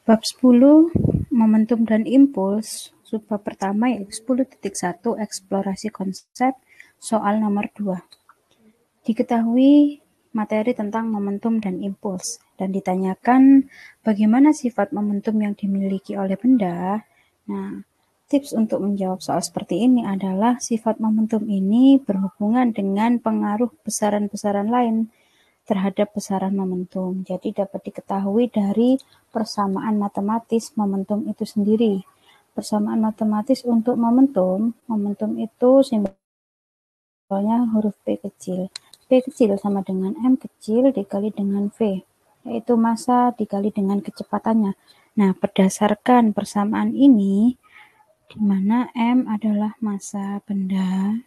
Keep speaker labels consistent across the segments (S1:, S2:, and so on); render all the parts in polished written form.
S1: Bab 10, Momentum dan Impuls, subbab pertama yaitu 10.1 Eksplorasi konsep, soal nomor 2. Diketahui materi tentang momentum dan impuls, dan ditanyakan bagaimana sifat momentum yang dimiliki oleh benda. Nah, tips untuk menjawab soal seperti ini adalah sifat momentum ini berhubungan dengan pengaruh besaran-besaran lain terhadap besaran momentum. Jadi dapat diketahui dari persamaan matematis momentum itu sendiri. Persamaan matematis untuk momentum itu simbolnya huruf P kecil. P kecil sama dengan M kecil dikali dengan V, yaitu massa dikali dengan kecepatannya. Nah, berdasarkan persamaan ini, di mana M adalah massa benda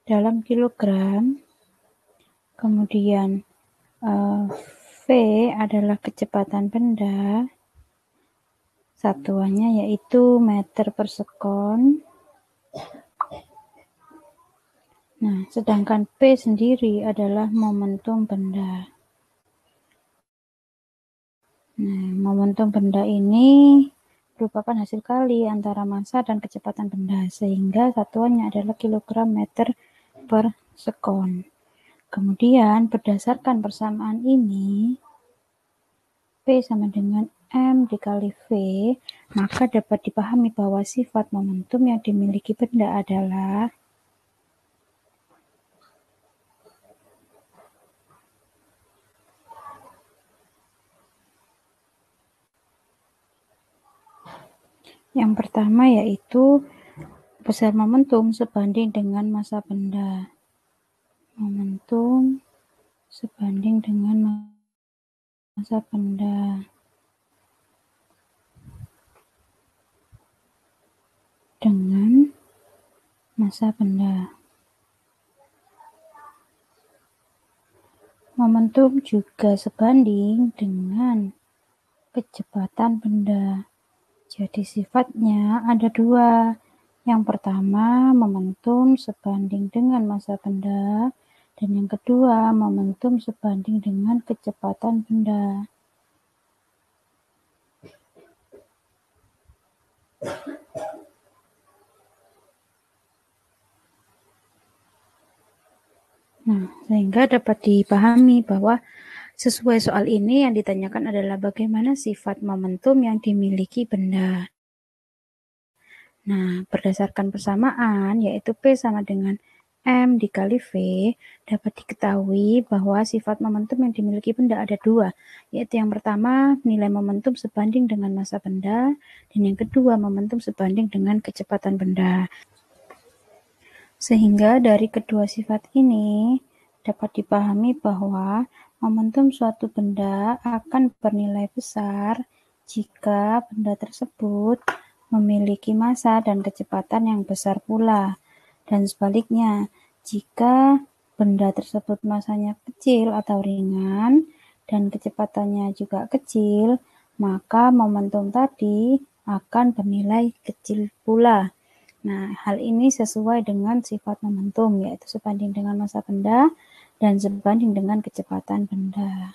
S1: dalam kilogram, kemudian V adalah kecepatan benda, satuannya yaitu meter per sekon. Nah, sedangkan P sendiri adalah momentum benda. Nah, momentum benda ini merupakan hasil kali antara massa dan kecepatan benda, sehingga satuannya adalah kilogram meter per sekon. Kemudian, berdasarkan persamaan ini, P sama dengan M dikali V, maka dapat dipahami bahwa sifat momentum yang dimiliki benda adalah yang pertama yaitu besar momentum sebanding dengan massa benda. Momentum sebanding dengan massa benda. Dengan massa benda. Momentum juga sebanding dengan kecepatan benda. Jadi sifatnya ada dua. Yang pertama, momentum sebanding dengan massa benda, dan yang kedua, momentum sebanding dengan kecepatan benda. Nah, sehingga dapat dipahami bahwa sesuai soal ini yang ditanyakan adalah bagaimana sifat momentum yang dimiliki benda. Nah, berdasarkan persamaan, yaitu P sama dengan M dikali V, dapat diketahui bahwa sifat momentum yang dimiliki benda ada dua, yaitu yang pertama, nilai momentum sebanding dengan massa benda, dan yang kedua, momentum sebanding dengan kecepatan benda. Sehingga dari kedua sifat ini, dapat dipahami bahwa momentum suatu benda akan bernilai besar jika benda tersebut memiliki massa dan kecepatan yang besar pula. Dan sebaliknya, jika benda tersebut massanya kecil atau ringan dan kecepatannya juga kecil, maka momentum tadi akan bernilai kecil pula. Nah, hal ini sesuai dengan sifat momentum, yaitu sebanding dengan massa benda dan sebanding dengan kecepatan benda.